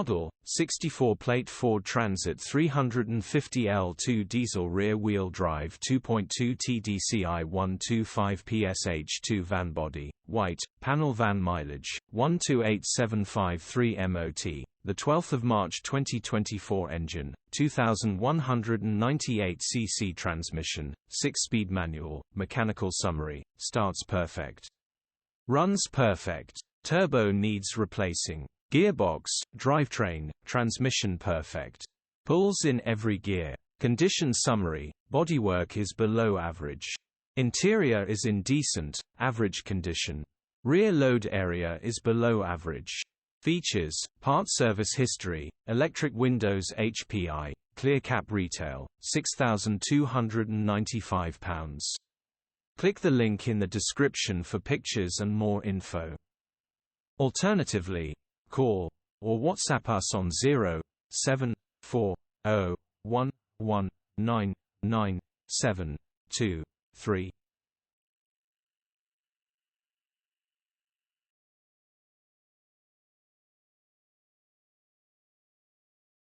Model: 64-plate Ford Transit 350L2 diesel rear-wheel drive 2.2 TDCi 125ps H2 van body, white, panel van mileage, 128753 MOT, the 12th of March 2024 engine, 2198 cc transmission, 6-speed manual, mechanical summary, starts perfect. Runs perfect. Turbo needs replacing. Gearbox, drivetrain, transmission perfect. Pulls in every gear. Condition summary: bodywork is below average. Interior is in decent, average condition. Rear load area is below average. Features: part service history, electric windows HPI, clear cap retail, £6,295. Click the link in the description for pictures and more info. Alternatively, call or WhatsApp us on 07401199723.